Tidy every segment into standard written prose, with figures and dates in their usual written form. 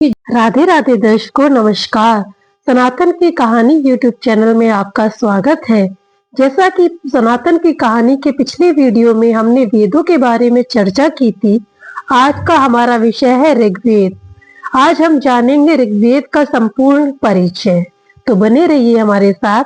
राधे राधे दर्शकों, नमस्कार। सनातन की कहानी यूट्यूब चैनल में आपका स्वागत है। जैसा कि सनातन की कहानी के पिछले वीडियो में हमने वेदों के बारे में चर्चा की थी, आज का हमारा विषय है ऋग्वेद। आज हम जानेंगे ऋग्वेद का संपूर्ण परिचय, तो बने रहिए हमारे साथ।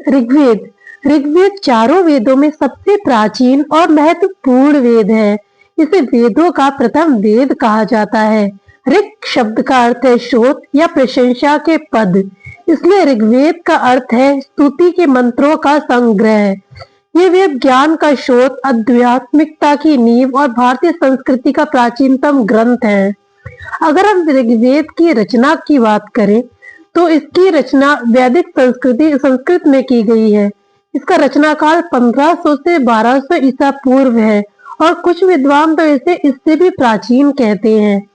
ऋग्वेद ऋग्वेद चारों वेदों में सबसे प्राचीन और महत्वपूर्ण वेद है। इसे वेदों का प्रथम वेद कहा जाता है। ऋग शब्द का अर्थ है स्रोत या प्रशंसा के पद, इसलिए ऋग्वेद का अर्थ है स्तुति के मंत्रों का संग्रह। ये वेद ज्ञान का स्रोत, आध्यात्मिकता की नींव और भारतीय संस्कृति का प्राचीनतम ग्रंथ है। अगर हम ऋग्वेद की रचना की बात करें तो इसकी रचना वैदिक संस्कृत में की गई है। इसका रचना काल 1500 से 1200 ईसा पूर्व है और कुछ विद्वान तो इसे इससे भी प्राचीन कहते हैं।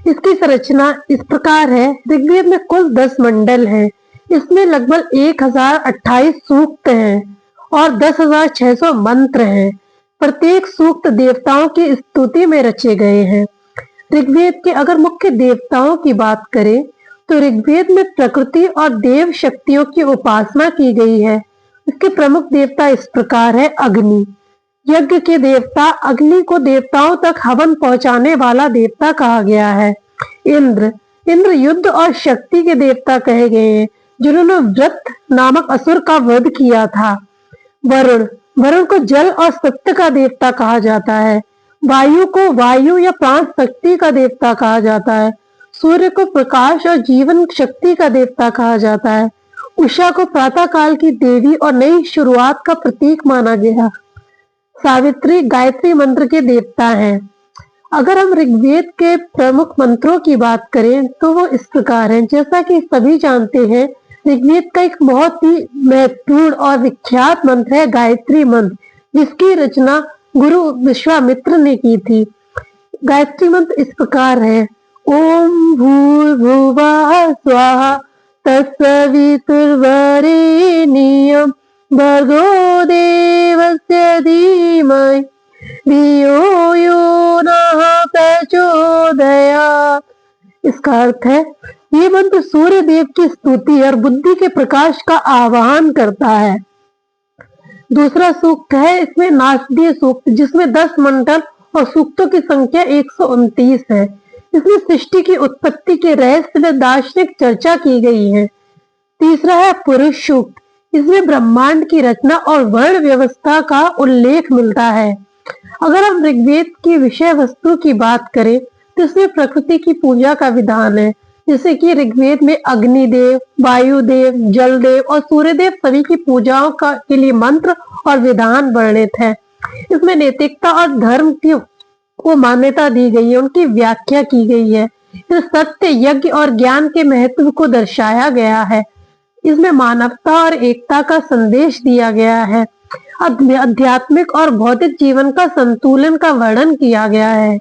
इसकी संरचना इस प्रकार है। ऋग्वेद में कुल 10 मंडल हैं। इसमें लगभग 1028 सूक्त हैं और 10,600 मंत्र हैं। प्रत्येक सूक्त देवताओं की स्तुति में रचे गए हैं। ऋग्वेद के अगर मुख्य देवताओं की बात करें तो ऋग्वेद में प्रकृति और देव शक्तियों की उपासना की गई है। इसके प्रमुख देवता इस प्रकार है। अग्नि, यज्ञ के देवता, अग्नि को देवताओं तक हवन पहुंचाने वाला देवता कहा गया है। इंद्र इंद्र युद्ध और शक्ति के देवता कहे गए हैं, जिन्होंने व्रत नामक असुर का वध किया था। वरुण वरुण को जल और सत्य का देवता कहा जाता है। वायु को वायु या प्राण शक्ति का देवता कहा जाता है। सूर्य को प्रकाश और जीवन शक्ति का देवता कहा जाता है। उषा को प्रातः काल की देवी और नई शुरुआत का प्रतीक माना गया। सावित्री गायत्री मंत्र के देवता हैं। अगर हम ऋग्वेद के प्रमुख मंत्रों की बात करें तो वो इस प्रकार हैं। जैसा कि सभी जानते हैं, ऋग्वेद का एक बहुत ही महत्वपूर्ण और विख्यात मंत्र है गायत्री मंत्र, जिसकी रचना गुरु विश्वामित्र ने की थी। गायत्री मंत्र इस प्रकार है। ओम भूर्भुवः स्वाहा तत्सवितुर्वरेण्यं भर्गो देवस्य धीमहि धियो यो नः प्रचोदयात्। इसका अर्थ है, ये मंत्र सूर्य देव की स्तुति और बुद्धि के प्रकाश का आह्वान करता है। दूसरा सूक्त है इसमें नासदीय सूक्त, जिसमें 10 मंडल और सूक्तों की संख्या 129 है। इसमें सृष्टि की उत्पत्ति के रहस्य में दार्शनिक चर्चा की गई है। तीसरा है पुरुष सूक्त, इसमें ब्रह्मांड की रचना और वर्ण व्यवस्था का उल्लेख मिलता है। अगर हम ऋग्वेद की विषय वस्तु की बात करें तो इसमें प्रकृति की पूजा का विधान है। जैसे कि ऋग्वेद में अग्निदेव, वायुदेव, जलदेव और सूर्यदेव सभी की पूजाओं के लिए मंत्र और विधान वर्णित है। इसमें नैतिकता और धर्म की को मान्यता दी गई है, उनकी व्याख्या की गई है। इस सत्य, यज्ञ और ज्ञान के महत्व को दर्शाया गया है। इसमें मानवता और एकता का संदेश दिया गया है। आध्यात्मिक और भौतिक जीवन का संतुलन का वर्णन किया गया है।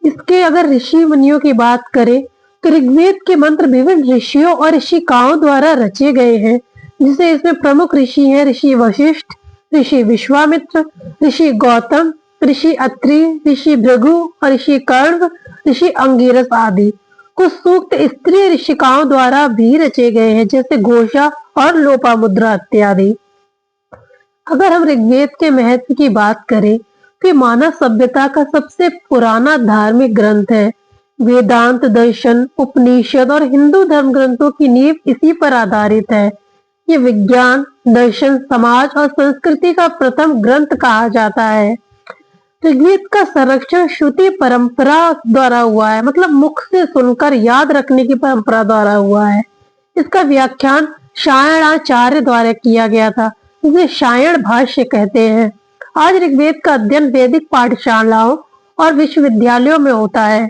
इसके अगर ऋषि मुनियों की बात करें तो ऋग्वेद के मंत्र विभिन्न ऋषियों और ऋषिकाओं द्वारा रचे गए हैं। जिसे इसमें प्रमुख ऋषि हैं ऋषि वशिष्ठ, ऋषि विश्वामित्र, ऋषि गौतम, ऋषि अत्रि, ऋषि भृगु और ऋषि कर्ण, ऋषि अंगिरस आदि। कुछ सूक्त स्त्री ऋषिकाओं द्वारा भी रचे गए हैं, जैसे घोषा और लोपामुद्रा इत्यादि। अगर हम ऋग्वेद के महत्व की बात करें तो मानव सभ्यता का सबसे पुराना धार्मिक ग्रंथ है। वेदांत, दर्शन, उपनिषद और हिंदू धर्म ग्रंथों की नींव इसी पर आधारित है। ये विज्ञान, दर्शन, समाज और संस्कृति का प्रथम ग्रंथ कहा जाता है। ऋग्वेद का संरक्षण श्रुति परंपरा द्वारा हुआ है, मतलब मुख से सुनकर याद रखने की परंपरा द्वारा हुआ है। इसका व्याख्यान सायणाचार्य द्वारा किया गया था, जिसे सायण भाष्य कहते हैं। आज ऋग्वेद का अध्ययन वैदिक पाठशालाओं और विश्वविद्यालयों में होता है।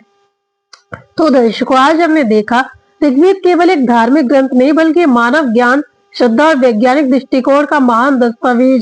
तो दर्शकों, आज हमने देखा ऋग्वेद केवल एक धार्मिक ग्रंथ नहीं बल्कि मानव ज्ञान, श्रद्धा और वैज्ञानिक दृष्टिकोण का महान दस्तावेज